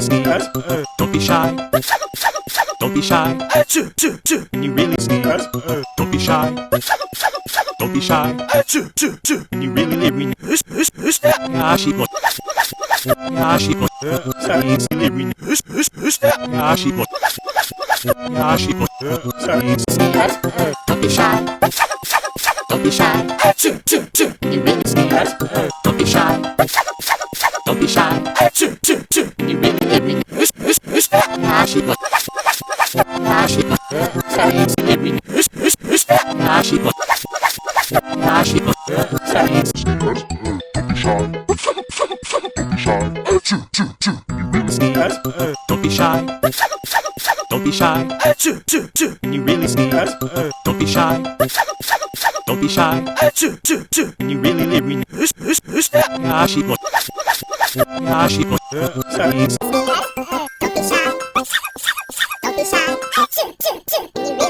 scared, don't be shy. Don't be shy. When you really scared, don't be shy. Don't be shy. When you really when yeah, she was. Yeah, she was. Yeah, she was. Yeah, she was. Don't be shy. Don't be shy. When you really scared, don't be shy. Don't be shy. When you really yeah, she was. Yeah, she was. Yeah, she was. Yeah, she was. Don't be shy. Don't be shy. When you really scared, don't be shy. Don't be shy. When you really yeah, she was. Yeah, she was. Don't be shy.